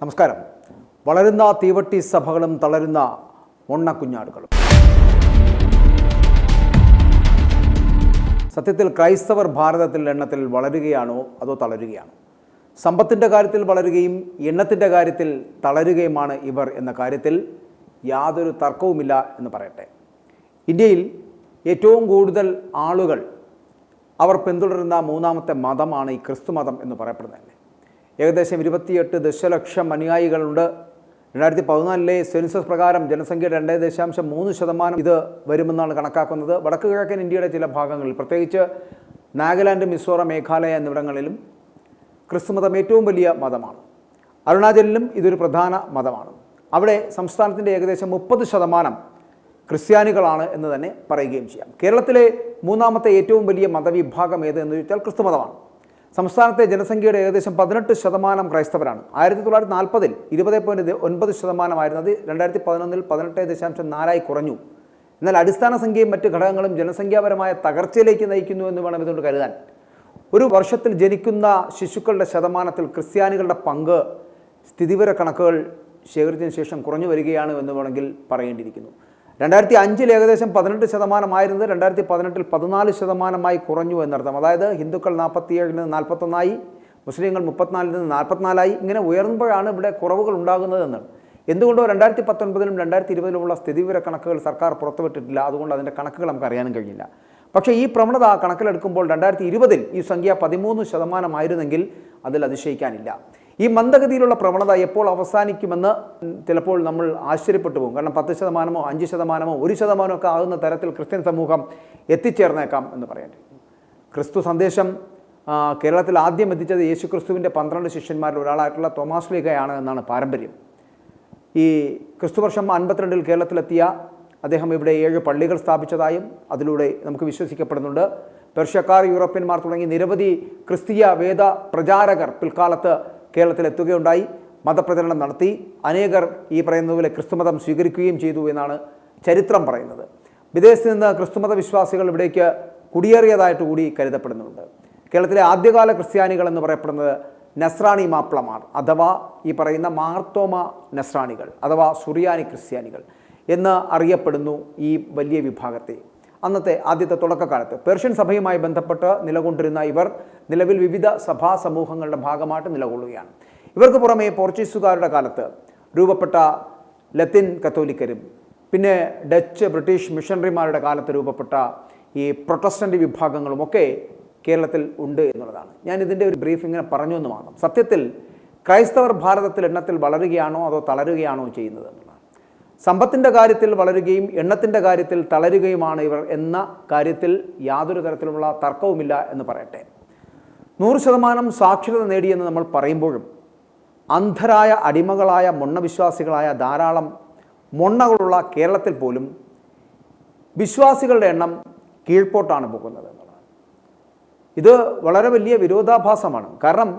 നമസ്കാരം. വളരുന്ന തീവട്ടി സഭകളും തളരുന്ന മൊണ്ണക്കുഞ്ഞാടുകളും. സത്യത്തിൽ ക്രൈസ്തവർ ഭാരതത്തിൽ എണ്ണത്തിൽ വളരുകയാണോ അതോ തളരുകയാണോ? സമ്പത്തിൻ്റെ കാര്യത്തിൽ വളരുകയും എണ്ണത്തിൻ്റെ കാര്യത്തിൽ തളരുകയുമാണ് ഇവർ എന്ന കാര്യത്തിൽ യാതൊരു തർക്കവുമില്ല എന്ന് പറയട്ടെ. ഇന്ത്യയിൽ ഏറ്റവും കൂടുതൽ ആളുകൾ അവർ പിന്തുടരുന്ന മൂന്നാമത്തെ മതമാണ് ഈ ക്രിസ്തു മതം എന്ന് പറയപ്പെടുന്നത്. ഏകദേശം 28 ദശലക്ഷം അനുയായികളുണ്ട്. 2014 സെൻസസ് പ്രകാരം ജനസംഖ്യയുടെ 2.3% ഇത് വരുമെന്നാണ് കണക്കാക്കുന്നത്. വടക്ക് കിഴക്കൻ ഇന്ത്യയുടെ ചില ഭാഗങ്ങളിൽ, പ്രത്യേകിച്ച് നാഗാലാൻഡ്, മിസോറാം, മേഘാലയ എന്നിവിടങ്ങളിലും ക്രിസ്തുമതം ഏറ്റവും വലിയ മതമാണ്. അരുണാചലിലും ഇതൊരു പ്രധാന മതമാണ്. അവിടെ സംസ്ഥാനത്തിൻ്റെ ഏകദേശം 30% ക്രിസ്ത്യാനികളാണ് എന്ന് തന്നെ പറയുകയും ചെയ്യാം. കേരളത്തിലെ മൂന്നാമത്തെ ഏറ്റവും വലിയ മതവിഭാഗം ഏത് എന്ന് ചോദിച്ചാൽ ക്രിസ്തുമതമാണ്. സംസ്ഥാനത്തെ ജനസംഖ്യയുടെ ഏകദേശം 18% ക്രൈസ്തവരാണ്. 1940 20.9% ആയിരുന്നത് 2011 18.4 കുറഞ്ഞു. എന്നാൽ അടിസ്ഥാന സംഖ്യയും മറ്റ് ഘടകങ്ങളും ജനസംഖ്യാപരമായ തകർച്ചയിലേക്ക് നയിക്കുന്നു എന്ന് വേണം ഇതുകൊണ്ട് കരുതാൻ. ഒരു വർഷത്തിൽ ജനിക്കുന്ന ശിശുക്കളുടെ ശതമാനത്തിൽ ക്രിസ്ത്യാനികളുടെ പങ്ക് സ്ഥിതിവിവര കണക്കുകൾ ശേഖരിച്ചതിന് ശേഷം കുറഞ്ഞു വരികയാണ് എന്ന് വേണമെങ്കിൽ പറയേണ്ടിയിരിക്കുന്നു. 2005 ഏകദേശം 18% ആയിരുന്നത് 2018 14% കുറഞ്ഞു എന്നർത്ഥം. അതായത് ഹിന്ദുക്കൾ 47 നിന്ന് 41, മുസ്ലിങ്ങൾ 34 നിന്ന് 44. ഇങ്ങനെ ഉയർന്നപ്പോഴാണ് ഇവിടെ കുറവുകൾ ഉണ്ടാകുന്നതെന്നാണ്. എന്തുകൊണ്ടോ 2019 2020 സ്ഥിതിവിവര കണക്കുകൾ സർക്കാർ പുറത്തുവിട്ടിട്ടില്ല. അതുകൊണ്ട് അതിൻ്റെ കണക്കുകൾ നമുക്ക് അറിയാനും കഴിഞ്ഞില്ല. പക്ഷേ ഈ പ്രവണത കണക്കിലെടുക്കുമ്പോൾ 2020 ഈ സംഖ്യ 13% ആയിരുന്നെങ്കിൽ അതിൽ അതിശയിക്കാനില്ല. ഈ മന്ദഗതിയിലുള്ള പ്രവണത എപ്പോൾ അവസാനിക്കുമെന്ന് ചിലപ്പോൾ നമ്മൾ ആശ്ചര്യപ്പെട്ടു പോകും. കാരണം 10%, 5%, 1% ഒക്കെ ആകുന്ന തരത്തിൽ ക്രിസ്ത്യൻ സമൂഹം എത്തിച്ചേർന്നേക്കാം എന്ന് പറയേണ്ടി. ക്രിസ്തു സന്ദേശം കേരളത്തിൽ ആദ്യം എത്തിച്ചത് യേശു ക്രിസ്തുവിൻ്റെ 12 ശിഷ്യന്മാരിൽ ഒരാളായിട്ടുള്ള തോമാസ് ലീഗയാണ് എന്നാണ് പാരമ്പര്യം. ഈ ക്രിസ്തുവർഷം 52 കേരളത്തിലെത്തിയ അദ്ദേഹം ഇവിടെ 7 പള്ളികൾ സ്ഥാപിച്ചതായും അതിലൂടെ നമുക്ക് വിശ്വസിക്കപ്പെടുന്നുണ്ട്. പേർഷ്യക്കാർ, യൂറോപ്യന്മാർ തുടങ്ങി നിരവധി ക്രിസ്തീയ വേദ പ്രചാരകർ പിൽക്കാലത്ത് കേരളത്തിലെത്തുകയുണ്ടായി, മതപ്രചരണം നടത്തി. അനേകർ ഈ പറയുന്ന പോലെ ക്രിസ്തുമതം സ്വീകരിക്കുകയും ചെയ്തു എന്നാണ് ചരിത്രം പറയുന്നത്. വിദേശത്ത് നിന്ന് ക്രിസ്തുമത വിശ്വാസികൾ ഇവിടേക്ക് കുടിയേറിയതായിട്ട് കൂടി കരുതപ്പെടുന്നുണ്ട്. കേരളത്തിലെ ആദ്യകാല ക്രിസ്ത്യാനികൾ എന്ന് പറയപ്പെടുന്നത് നസ്രാണി മാപ്പിളമാർ അഥവാ ഈ പറയുന്ന മാർത്തോമ നസ്രാണികൾ അഥവാ സുറിയാനി ക്രിസ്ത്യാനികൾ എന്ന് അറിയപ്പെടുന്നു ഈ വലിയ വിഭാഗത്തെ. അന്നത്തെ ആദ്യത്തെ തുടക്കകാലത്ത് പേർഷ്യൻ സഭയുമായി ബന്ധപ്പെട്ട് നിലകൊണ്ടിരുന്ന ഇവർ നിലവിൽ വിവിധ സഭാ സമൂഹങ്ങളുടെ ഭാഗമായിട്ട് നിലകൊള്ളുകയാണ്. ഇവർക്ക് പുറമെ പോർച്ചുഗീസുകാരുടെ കാലത്ത് രൂപപ്പെട്ട ലത്തിൻ കത്തോലിക്കരും പിന്നെ ഡച്ച്, ബ്രിട്ടീഷ് മിഷണറിമാരുടെ കാലത്ത് രൂപപ്പെട്ട ഈ പ്രൊട്ടസ്റ്റൻ്റ് വിഭാഗങ്ങളുമൊക്കെ കേരളത്തിൽ ഉണ്ട് എന്നുള്ളതാണ്. ഞാൻ ഇതിൻ്റെ ഒരു ബ്രീഫ് ഇങ്ങനെ പറഞ്ഞു എന്ന് മാത്രം. സത്യത്തിൽ ക്രൈസ്തവർ ഭാരതത്തിൽ എണ്ണത്തിൽ വളരുകയാണോ അതോ തളരുകയാണോ ചെയ്യുന്നത് എന്നുള്ളതാണ്. സമ്പത്തിൻ്റെ കാര്യത്തിൽ വളരുകയും എണ്ണത്തിൻ്റെ കാര്യത്തിൽ തളരുകയുമാണ് ഇവർ എന്ന കാര്യത്തിൽ യാതൊരു തരത്തിലുള്ള തർക്കവുമില്ല എന്ന് പറയട്ടെ. 100% സാക്ഷരത നേടിയെന്ന് നമ്മൾ പറയുമ്പോഴും അന്ധരായ അടിമകളായ മൊണ്ണവിശ്വാസികളായ ധാരാളം മൊണ്ണകളുള്ള കേരളത്തിൽ പോലും വിശ്വാസികളുടെ എണ്ണം കീഴ്പോട്ടാണ് പോകുന്നത് എന്നുള്ളതാണ്. ഇത് വളരെ വലിയ വിരോധാഭാസമാണ്. കാരണം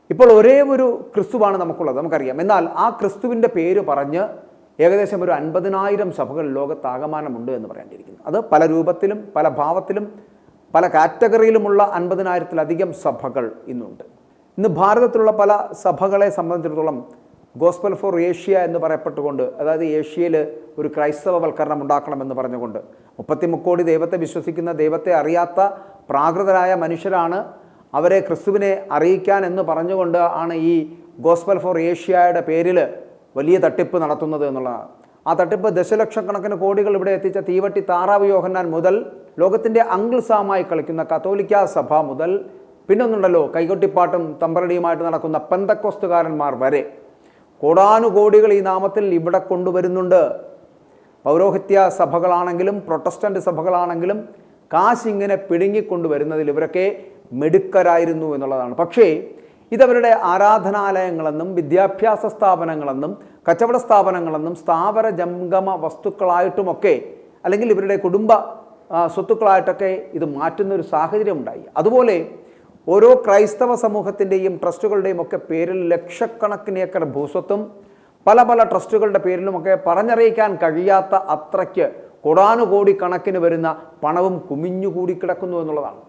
ഇപ്പോൾ ഒരേ ഒരു ക്രിസ്തുവാണ് നമുക്കുള്ളത്, നമുക്കറിയാം. എന്നാൽ ആ ക്രിസ്തുവിൻ്റെ പേര് പറഞ്ഞ് ഏകദേശം ഒരു 50,000 സഭകൾ ലോകത്താകമാനമുണ്ട് എന്ന് പറയേണ്ടിയിരിക്കുന്നു. അത് പല രൂപത്തിലും പല ഭാവത്തിലും പല കാറ്റഗറിയിലുമുള്ള 50,000-ലധികം സഭകൾ ഇന്നുണ്ട്. ഇന്ന് ഭാരതത്തിലുള്ള പല സഭകളെ സംബന്ധിച്ചിടത്തോളം ഗോസ്പൽ ഫോർ ഏഷ്യ എന്ന് പറയപ്പെട്ടുകൊണ്ട്, അതായത് ഏഷ്യയിൽ ഒരു ക്രൈസ്തവവൽക്കരണം ഉണ്ടാക്കണമെന്ന് പറഞ്ഞുകൊണ്ട് 33 കോടി ദൈവത്തെ വിശ്വസിക്കുന്ന, ദൈവത്തെ അറിയാത്ത പ്രാകൃതരായ മനുഷ്യരാണ്, അവരെ ക്രിസ്തുവിനെ അറിയിക്കാൻ എന്ന് പറഞ്ഞുകൊണ്ട് ആണ് ഈ ഗോസ്പൽ ഫോർ ഏഷ്യയുടെ പേരിൽ വലിയ തട്ടിപ്പ് നടത്തുന്നത് എന്നുള്ളതാണ്. ആ തട്ടിപ്പ് ദശലക്ഷക്കണക്കിന് കോടികൾ ഇവിടെ എത്തിച്ച തീവട്ടി താറാവ് യോഹന്നാൻ മുതൽ ലോകത്തിൻ്റെ അങ്കിൾസാമായി കളിക്കുന്ന കത്തോലിക്ക സഭ മുതൽ പിന്നൊന്നുണ്ടല്ലോ കൈകൊട്ടിപ്പാട്ടും തമ്പറടിയുമായിട്ട് നടക്കുന്ന പെന്തക്കോസ്തുകാരന്മാർ വരെ കോടാനുകോടികൾ ഈ നാമത്തിൽ ഇവിടെ കൊണ്ടുവരുന്നുണ്ട്. പൗരോഹിത്യ സഭകളാണെങ്കിലും പ്രൊട്ടസ്റ്റൻ്റ് സഭകളാണെങ്കിലും കാശിങ്ങനെ പിടുങ്ങിക്കൊണ്ടുവരുന്നതിൽ ഇവരൊക്കെ മിടുക്കരായിരുന്നു എന്നുള്ളതാണ്. പക്ഷേ ഇതവരുടെ ആരാധനാലയങ്ങളെന്നും വിദ്യാഭ്യാസ സ്ഥാപനങ്ങളെന്നും കച്ചവട സ്ഥാപനങ്ങളെന്നും സ്ഥാവര ജംഗമ വസ്തുക്കളായിട്ടുമൊക്കെ അല്ലെങ്കിൽ ഇവരുടെ കുടുംബ സ്വത്തുക്കളായിട്ടൊക്കെ ഇത് മാറ്റുന്നൊരു സാഹചര്യം ഉണ്ടായി. അതുപോലെ ഓരോ ക്രൈസ്തവ സമൂഹത്തിൻ്റെയും ട്രസ്റ്റുകളുടെയും ഒക്കെ പേരിൽ ലക്ഷക്കണക്കിന് ഏക്കർ ഭൂസ്വത്തും പല പല ട്രസ്റ്റുകളുടെ പേരിലുമൊക്കെ പറഞ്ഞറിയിക്കാൻ കഴിയാത്ത അത്രയ്ക്ക് കോടാനുകോടി കണക്കിന് വരുന്ന പണവും കുമിഞ്ഞുകൂടി കിടക്കുന്നു എന്നുള്ളതാണ്.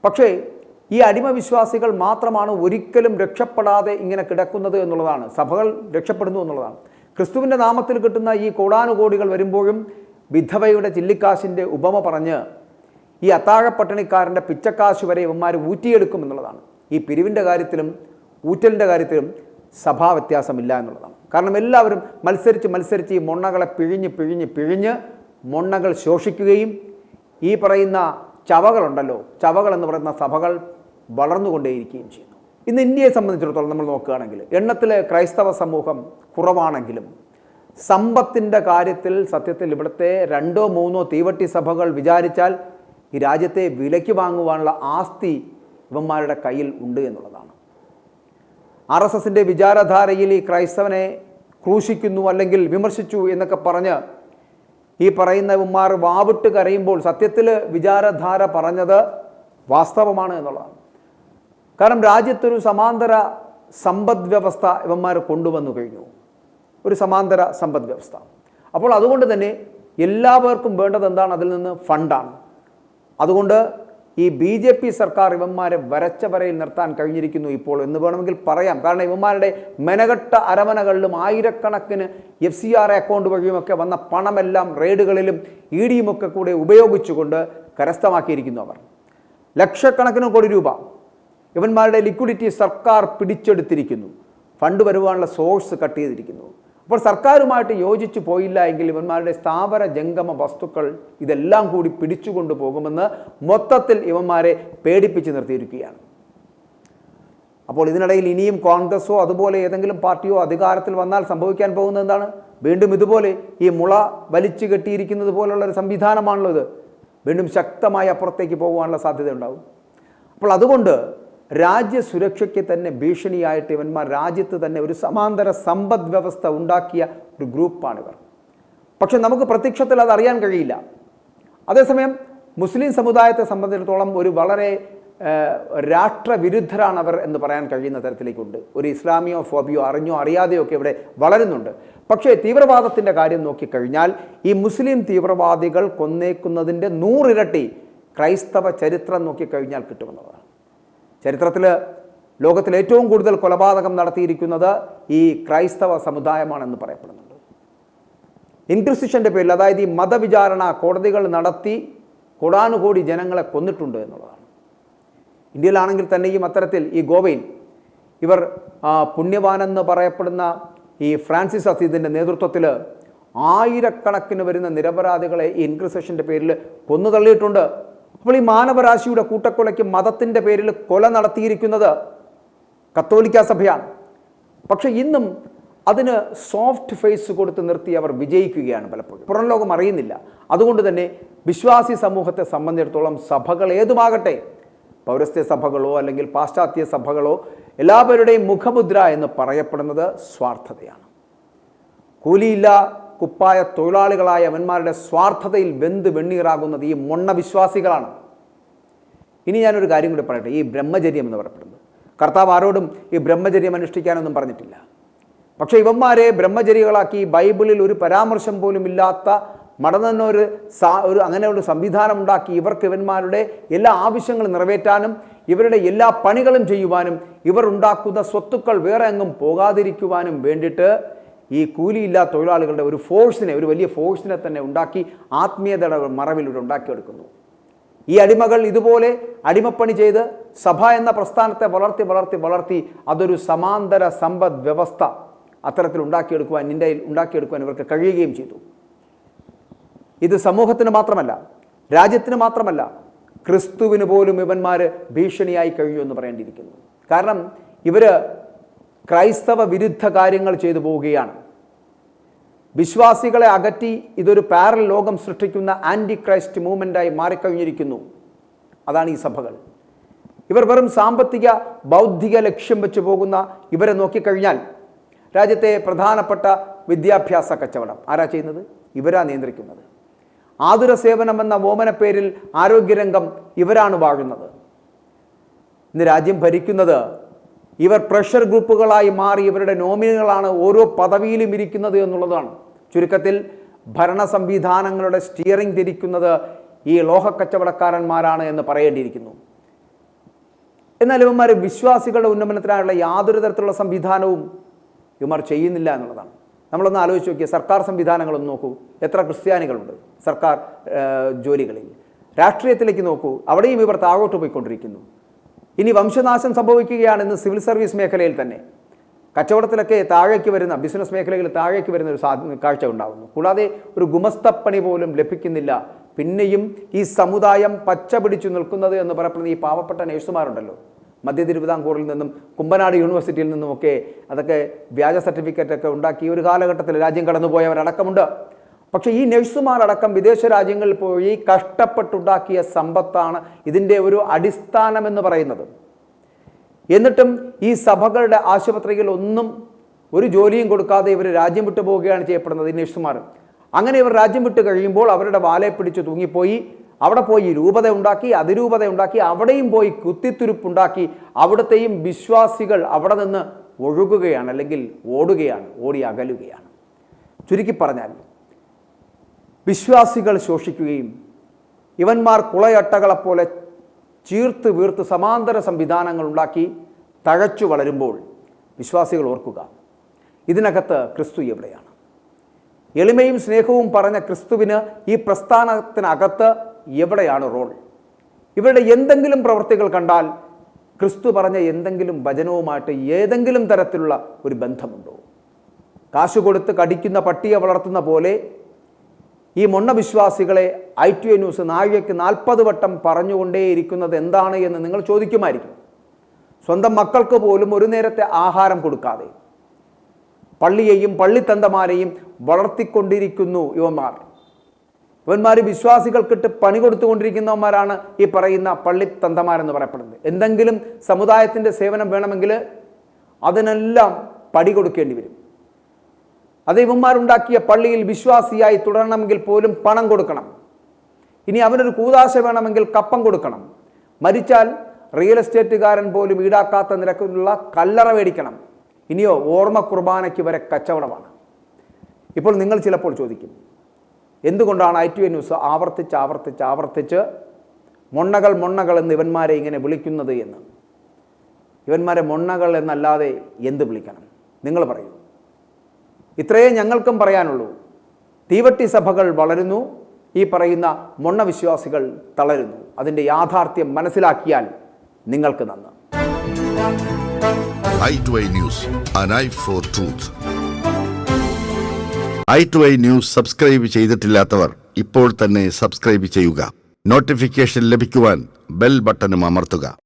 പക്ഷേ ഈ അടിമവിശ്വാസികൾ മാത്രമാണ് ഒരിക്കലും രക്ഷപ്പെടാതെ ഇങ്ങനെ കിടക്കുന്നത് എന്നുള്ളതാണ്. സഭകൾ രക്ഷപ്പെടുന്നു എന്നുള്ളതാണ്. ക്രിസ്തുവിൻ്റെ നാമത്തിൽ കിട്ടുന്ന ഈ കോടാനുകോടികൾ വരുമ്പോഴും വിധവയുടെ ചില്ലിക്കാശിൻ്റെ ഉപമ പറഞ്ഞ് ഈ അത്താഴപ്പട്ടിണിക്കാരൻ്റെ പിച്ചക്കാശ് വരെ ഇവന്മാർ ഊറ്റിയെടുക്കും എന്നുള്ളതാണ്. ഈ പിരിവിൻ്റെ കാര്യത്തിലും ഊറ്റലിൻ്റെ കാര്യത്തിലും സഭാ വ്യത്യാസമില്ല എന്നുള്ളതാണ്. കാരണം എല്ലാവരും മത്സരിച്ച് ഈ മൊണ്ണകളെ പിഴിഞ്ഞ് മൊണ്ണകൾ ശോഷിക്കുകയും ഈ പറയുന്ന ചവകളുണ്ടല്ലോ, ചവകൾ എന്ന് പറയുന്ന സഭകൾ വളർന്നുകൊണ്ടേയിരിക്കുകയും ചെയ്യുന്നു. ഇന്ന് ഇന്ത്യയെ സംബന്ധിച്ചിടത്തോളം നമ്മൾ നോക്കുകയാണെങ്കിൽ എണ്ണത്തിലെ ക്രൈസ്തവ സമൂഹം കുറവാണെങ്കിലും സമ്പത്തിൻ്റെ കാര്യത്തിൽ സത്യത്തിൽ ഇവിടുത്തെ 2-3 തീവട്ടി സഭകൾ വിചാരിച്ചാൽ ഈ രാജ്യത്തെ വിലയ്ക്ക് വാങ്ങുവാനുള്ള ആസ്തി ഇവന്മാരുടെ കയ്യിൽ ഉണ്ട് എന്നുള്ളതാണ്. RSSൻ്റെ വിചാരധാരയിൽ ഈ ക്രൈസ്തവനെ ക്രൂശിക്കുന്നു അല്ലെങ്കിൽ വിമർശിച്ചു എന്നൊക്കെ പറഞ്ഞ് ഈ പറയുന്ന ഇവന്മാർ വാവിട്ട് കരയുമ്പോൾ സത്യത്തിൽ വിചാരധാര പറഞ്ഞത് വാസ്തവമാണ് എന്നുള്ളതാണ്. കാരണം രാജ്യത്തൊരു സമാന്തര സമ്പദ് വ്യവസ്ഥ ഇവന്മാർ കൊണ്ടുവന്നു കഴിഞ്ഞു, ഒരു സമാന്തര സമ്പദ് വ്യവസ്ഥ. അപ്പോൾ അതുകൊണ്ട് തന്നെ എല്ലാവർക്കും വേണ്ടത് എന്താണ്? അതിൽ നിന്ന് ഫണ്ടാണ്. അതുകൊണ്ട് ഈ BJP സർക്കാർ ഇവന്മാരെ വരച്ച വരയിൽ നിർത്താൻ കഴിഞ്ഞിരിക്കുന്നു ഇപ്പോൾ എന്ന് വേണമെങ്കിൽ പറയാം. കാരണം ഇവന്മാരുടെ മെനകെട്ട അരമനകളിലും ആയിരക്കണക്കിന് FCR അക്കൗണ്ട് വഴിയുമൊക്കെ വന്ന പണമെല്ലാം റെയ്ഡുകളിലും ED യുമൊക്കെ കൂടെ ഉപയോഗിച്ചുകൊണ്ട് കരസ്ഥമാക്കിയിരിക്കുന്നു. അവർ ലക്ഷക്കണക്കിന് കോടി രൂപ ഇവന്മാരുടെ ലിക്വിഡിറ്റി സർക്കാർ പിടിച്ചെടുത്തിരിക്കുന്നു. ഫണ്ട് വരുവാനുള്ള സോഴ്സ് കട്ട് ചെയ്തിരിക്കുന്നു. അപ്പോൾ സർക്കാരുമായിട്ട് യോജിച്ചു പോയില്ല എങ്കിൽ ഇവന്മാരുടെ സ്ഥാവര ജംഗമ വസ്തുക്കൾ ഇതെല്ലാം കൂടി പിടിച്ചുകൊണ്ടു പോകുമെന്ന് മൊത്തത്തിൽ ഇവന്മാരെ പേടിപ്പിച്ച് നിർത്തിയിരിക്കുകയാണ്. അപ്പോൾ ഇതിനിടയിൽ ഇനിയും കോൺഗ്രസോ അതുപോലെ ഏതെങ്കിലും പാർട്ടിയോ അധികാരത്തിൽ വന്നാൽ സംഭവിക്കാൻ പോകുന്നത് എന്താണ്? വീണ്ടും ഇതുപോലെ ഈ മുള വലിച്ചു കെട്ടിയിരിക്കുന്നത് പോലുള്ള ഒരു സംവിധാനമാണല്ലോ ഇത്. വീണ്ടും ശക്തമായി അപ്പുറത്തേക്ക് പോകുവാനുള്ള സാധ്യത ഉണ്ടാവും. അപ്പോൾ അതുകൊണ്ട് രാജ്യസുരക്ഷയ്ക്ക് തന്നെ ഭീഷണിയായിട്ട് ഇവന്മാർ രാജ്യത്ത് തന്നെ ഒരു സമാന്തര സമ്പദ് വ്യവസ്ഥ ഉണ്ടാക്കിയ ഒരു ഗ്രൂപ്പാണിവർ. പക്ഷെ നമുക്ക് പ്രത്യക്ഷത്തിൽ അത് അറിയാൻ കഴിയില്ല. അതേസമയം മുസ്ലിം സമുദായത്തെ സംബന്ധിച്ചിടത്തോളം ഒരു വളരെ രാഷ്ട്രവിരുദ്ധരാണ് അവർ എന്ന് പറയാൻ കഴിയുന്ന തരത്തിലേക്കുണ്ട്. ഒരു ഇസ്ലാമിയോ ഫോബിയോ അറിഞ്ഞോ അറിയാതെയോ ഒക്കെ ഇവിടെ വളരുന്നുണ്ട്. പക്ഷേ തീവ്രവാദത്തിൻ്റെ കാര്യം നോക്കിക്കഴിഞ്ഞാൽ ഈ മുസ്ലിം തീവ്രവാദികൾ കൊന്നേക്കുന്നതിൻ്റെ 100 ഇരട്ടി ക്രൈസ്തവ ചരിത്രം നോക്കിക്കഴിഞ്ഞാൽ കിട്ടുമെന്നതാണ്. ചരിത്രത്തിൽ ലോകത്തിൽ ഏറ്റവും കൂടുതൽ കൊലപാതകം നടത്തിയിരിക്കുന്നത് ഈ ക്രൈസ്തവ സമുദായമാണെന്ന് പറയപ്പെടുന്നുണ്ട്. ഇൻക്വിസിഷൻ്റെ പേരിൽ, അതായത് ഈ മതവിചാരണ കോടതികൾ നടത്തി കോടാനുകോടി ജനങ്ങളെ കൊന്നിട്ടുണ്ട് എന്നുള്ളതാണ്. ഇന്ത്യയിലാണെങ്കിൽ തന്നെയും അത്തരത്തിൽ ഈ ഗോവയിൽ ഇവർ പുണ്യവാനെന്ന് പറയപ്പെടുന്ന ഈ ഫ്രാൻസിസ് അസീസിൻ്റെ നേതൃത്വത്തിൽ ആയിരക്കണക്കിന് വരുന്ന നിരപരാധികളെ ഈ ഇൻക്വിസിഷൻ്റെ പേരിൽ കൊന്നു തള്ളിയിട്ടുണ്ട്. അപ്പോൾ ഈ മാനവരാശിയുടെ കൂട്ടക്കൊലയ്ക്ക് മതത്തിൻ്റെ പേരിൽ കൊല നടത്തിയിരിക്കുന്നത് കത്തോലിക്ക സഭയാണ്. പക്ഷേ ഇന്നും അതിന് സോഫ്റ്റ് ഫേസ് കൊടുത്ത് നിർത്തി അവർ വിജയിക്കുകയാണ് പലപ്പോഴും. പുറം ലോകം അറിയുന്നില്ല. അതുകൊണ്ട് തന്നെ വിശ്വാസി സമൂഹത്തെ സംബന്ധിച്ചിടത്തോളം സഭകൾ ഏതുമാകട്ടെ, പൗരസ്ത്യ സഭകളോ അല്ലെങ്കിൽ പാശ്ചാത്യ സഭകളോ, എല്ലാവരുടെയും മുഖമുദ്ര എന്ന് പറയപ്പെടുന്നത് സ്വാർത്ഥതയാണ്. കൂലിയില്ല കുപ്പായ തൊഴിലാളികളായ അവന്മാരുടെ സ്വാർത്ഥതയിൽ വെന്ത് വെണ്ണീറാകുന്നത് ഈ മൊണ്ണ വിശ്വാസികളാണ്. ഇനി ഞാനൊരു കാര്യം കൂടി പറയട്ടെ. ഈ ബ്രഹ്മചര്യം എന്ന് പറയപ്പെടുന്നത്, കർത്താവ് ആരോടും ഈ ബ്രഹ്മചര്യം അനുഷ്ഠിക്കാനൊന്നും പറഞ്ഞിട്ടില്ല. പക്ഷേ ഇവന്മാരെ ബ്രഹ്മചര്യകളാക്കി ബൈബിളിൽ ഒരു പരാമർശം പോലും ഇല്ലാത്ത മടങ്ങുന്ന ഒരു അങ്ങനെ ഒരു സംവിധാനം ഉണ്ടാക്കി ഇവന്മാരുടെ എല്ലാ ആവശ്യങ്ങളും നിറവേറ്റാനും ഇവരുടെ എല്ലാ പണികളും ചെയ്യുവാനും ഇവർ ഉണ്ടാക്കുന്ന സ്വത്തുക്കൾ വേറെ എങ്ങും പോകാതിരിക്കുവാനും വേണ്ടിയിട്ട് ഈ കൂലിയില്ലാ തൊഴിലാളികളുടെ ഒരു ഫോഴ്സിനെ, ഒരു വലിയ ഫോഴ്സിനെ തന്നെ ഉണ്ടാക്കി ആത്മീയതയുടെ മറവിൽ ഇവർ ഉണ്ടാക്കിയെടുക്കുന്നു. ഈ അടിമകൾ ഇതുപോലെ അടിമപ്പണി ചെയ്ത് സഭ എന്ന പ്രസ്ഥാനത്തെ വളർത്തി വളർത്തി വളർത്തി അതൊരു സമാന്തര സമ്പദ് വ്യവസ്ഥ അത്തരത്തിൽ ഉണ്ടാക്കിയെടുക്കുവാൻ ഇവർക്ക് കഴിയുകയും ചെയ്തു. ഇത് സമൂഹത്തിന് മാത്രമല്ല, രാജ്യത്തിന് മാത്രമല്ല, ക്രിസ്തുവിന് പോലും ഇവന്മാർ ഭീഷണിയായി കഴിഞ്ഞു എന്ന് പറയേണ്ടിയിരിക്കുന്നു. കാരണം ഇവർ ക്രൈസ്തവ വിരുദ്ധ കാര്യങ്ങൾ ചെയ്തു പോവുകയാണ്. വിശ്വാസികളെ അകറ്റി ഇതൊരു പാരൽ ലോകം സൃഷ്ടിക്കുന്ന ആൻറ്റി ക്രൈസ്റ്റ് മൂവ്മെൻ്റായി മാറിക്കഴിഞ്ഞിരിക്കുന്നു. അതാണ് ഈ സഭകൾ. ഇവർ വെറും സാമ്പത്തിക ബൗദ്ധിക ലക്ഷ്യം വെച്ച് പോകുന്ന ഇവരെ നോക്കിക്കഴിഞ്ഞാൽ രാജ്യത്തെ പ്രധാനപ്പെട്ട വിദ്യാഭ്യാസ കച്ചവടം ആരാ ചെയ്യുന്നത്? ഇവരാ നിയന്ത്രിക്കുന്നത്. ആതുര സേവനം എന്ന ഓമന പേരിൽ ആരോഗ്യരംഗം ഇവരാണ് വാഴുന്നത്. ഇന്ന് രാജ്യം ഭരിക്കുന്നത് ഇവർ പ്രഷർ ഗ്രൂപ്പുകളായി മാറി ഇവരുടെ നോമിനികളാണ് ഓരോ പദവിയിലും ഇരിക്കുന്നത് എന്നുള്ളതാണ്. ചുരുക്കത്തിൽ ഭരണ സംവിധാനങ്ങളുടെ സ്റ്റിയറിംഗ് തിരിക്കുന്നത് ഈ ലോഹക്കച്ചവടക്കാരന്മാരാണ് എന്ന് പറയേണ്ടിയിരിക്കുന്നു. എന്നാൽ ഇവന്മാർ വിശ്വാസികളുടെ ഉന്നമനത്തിനായുള്ള യാതൊരു തരത്തിലുള്ള സംവിധാനവും ഇവന്മാർ ചെയ്യുന്നില്ല എന്നുള്ളതാണ്. നമ്മളൊന്ന് ആലോചിച്ച് നോക്കിയാൽ സർക്കാർ സംവിധാനങ്ങളൊന്ന് നോക്കൂ, എത്ര ക്രിസ്ത്യാനികളുണ്ട് സർക്കാർ ജോലികളിൽ. രാഷ്ട്രീയത്തിലേക്ക് നോക്കൂ, അവിടെയും ഇവർ താഴോട്ട് പോയിക്കൊണ്ടിരിക്കുന്നു. ഇനി വംശനാശം സംഭവിക്കുകയാണെന്ന് സിവിൽ സർവീസ് മേഖലയിൽ തന്നെ. കച്ചവടത്തിലൊക്കെ താഴേക്ക് വരുന്ന, ബിസിനസ് മേഖലകളിൽ താഴേക്ക് വരുന്ന ഒരു കാഴ്ച ഉണ്ടാകുന്നു. കൂടാതെ ഒരു ഗുമസ്തപ്പണി പോലും ലഭിക്കുന്നില്ല. പിന്നെയും ഈ സമുദായം പച്ച പിടിച്ചു നിൽക്കുന്നത് എന്ന് പറയപ്പെടുന്ന ഈ പാവപ്പെട്ട നഴ്സുമാരുണ്ടല്ലോ, മധ്യ തിരുവിതാംകൂറിൽ നിന്നും കുമ്പനാട് യൂണിവേഴ്സിറ്റിയിൽ നിന്നുമൊക്കെ അതൊക്കെ വ്യാജ സർട്ടിഫിക്കറ്റൊക്കെ ഉണ്ടാക്കി ഒരു കാലഘട്ടത്തിൽ രാജ്യം കടന്നുപോയവരടക്കമുണ്ട്. പക്ഷേ ഈ നഴ്സുമാരടക്കം വിദേശ രാജ്യങ്ങളിൽ പോയി കഷ്ടപ്പെട്ടുണ്ടാക്കിയ സമ്പത്താണ് ഇതിൻ്റെ ഒരു അടിസ്ഥാനമെന്ന് പറയുന്നത്. എന്നിട്ടും ഈ സഭകളുടെ ആശുപത്രികൾ ഒന്നും ഒരു ജോലിയും കൊടുക്കാതെ ഇവർ രാജ്യം വിട്ടു പോവുകയാണ് ചെയ്യപ്പെടുന്നത്, ഈ നഴ്സുമാർ. അങ്ങനെ ഇവർ രാജ്യം വിട്ട് കഴിയുമ്പോൾ അവരുടെ വാലെ പിടിച്ച് തൂങ്ങിപ്പോയി അവിടെ പോയി രൂപത ഉണ്ടാക്കി, അതിരൂപത ഉണ്ടാക്കി, അവിടെയും പോയി കുത്തിത്തുരുപ്പുണ്ടാക്കി അവിടുത്തെയും വിശ്വാസികൾ അവിടെ നിന്ന് ഒഴുകുകയാണ്, അല്ലെങ്കിൽ ഓടുകയാണ്, ഓടി അകലുകയാണ്. ചുരുക്കി പറഞ്ഞാൽ വിശ്വാസികൾ ശോഷിക്കുകയും ഇവന്മാർ കുളയട്ടകളെപ്പോലെ ചീർത്ത് വീർത്ത് സമാന്തര സംവിധാനങ്ങൾ ഉണ്ടാക്കി തഴച്ചു വളരുമ്പോൾ വിശ്വാസികൾ ഓർക്കുക, ഇതിനകത്ത് ക്രിസ്തു എവിടെയാണ്? എളിമയും സ്നേഹവും പറഞ്ഞ ക്രിസ്തുവിന് ഈ പ്രസ്ഥാനത്തിനകത്ത് എവിടെയാണ് റോൾ? ഇവരുടെ എന്തെങ്കിലും പ്രവൃത്തികൾ കണ്ടാൽ ക്രിസ്തു പറഞ്ഞ എന്തെങ്കിലും വചനവുമായിട്ട് ഏതെങ്കിലും തരത്തിലുള്ള ഒരു ബന്ധമുണ്ടോ? കാശ് കൊടുത്ത് കടിക്കുന്ന പട്ടിയെ വളർത്തുന്ന പോലെ ഈ മൊണ്ണ വിശ്വാസികളെ ITV ന്യൂസ് നാഴികയ്ക്ക് 40 വട്ടം പറഞ്ഞുകൊണ്ടേയിരിക്കുന്നത് എന്താണ് എന്ന് നിങ്ങൾ ചോദിക്കുമായിരിക്കും. സ്വന്തം മക്കൾക്ക് പോലും ഒരു നേരത്തെ ആഹാരം കൊടുക്കാതെ പള്ളിയെയും പള്ളിത്തന്തമാരെയും വളർത്തിക്കൊണ്ടിരിക്കുന്നു ഇവന്മാർ. വിശ്വാസികൾക്കിട്ട് പണി കൊടുത്തുകൊണ്ടിരിക്കുന്നവന്മാരാണ് ഈ പറയുന്ന പള്ളിത്തന്തമാരെന്ന് പറയപ്പെടുന്നത്. എന്തെങ്കിലും സമുദായത്തിൻ്റെ സേവനം വേണമെങ്കിൽ അതിനെല്ലാം പടി കൊടുക്കേണ്ടി വരും. അത് ഇവന്മാരുണ്ടാക്കിയ പള്ളിയിൽ വിശ്വാസിയായി തുടരണമെങ്കിൽ പോലും പണം കൊടുക്കണം. ഇനി അവനൊരു കൂതാശ വേണമെങ്കിൽ കപ്പം കൊടുക്കണം. മരിച്ചാൽ റിയൽ എസ്റ്റേറ്റുകാരൻ പോലും ഈടാക്കാത്ത നിരക്കിലുള്ള കല്ലറ മേടിക്കണം. ഇനിയോ ഓർമ്മ കുർബാനയ്ക്ക് വരെ കച്ചവടമാണ്. ഇപ്പോൾ നിങ്ങൾ ചിലപ്പോൾ ചോദിക്കും, എന്തുകൊണ്ടാണ് ITV ന്യൂസ് ആവർത്തിച്ച് മൊണ്ണകൾ എന്ന് ഇവന്മാരെ ഇങ്ങനെ വിളിക്കുന്നത് എന്ന്? ഇവന്മാരെ മൊണ്ണകൾ എന്നല്ലാതെ എന്ത് വിളിക്കണം? നിങ്ങൾ പറയൂ. ഇത്രയേ ഞങ്ങൾക്കും പറയാനുള്ളൂ. തീവട്ടി സഭകൾ വളരുന്നു, ഈ പറയുന്ന മൊണ്ണ വിശ്വാസികൾ തളരുന്നു. അതിൻ്റെ യാഥാർത്ഥ്യം മനസ്സിലാക്കിയാൽ നിങ്ങൾക്ക് നന്ന്. i2i News, an eye for truth. i2i News subscribe ചെയ്തിട്ടില്ലാത്തവർ ഇപ്പോൾ തന്നെ സബ്സ്ക്രൈബ് ചെയ്യുക. നോട്ടിഫിക്കേഷൻ ലഭിക്കുവാൻ ബെൽ ബട്ടണും അമർത്തുക.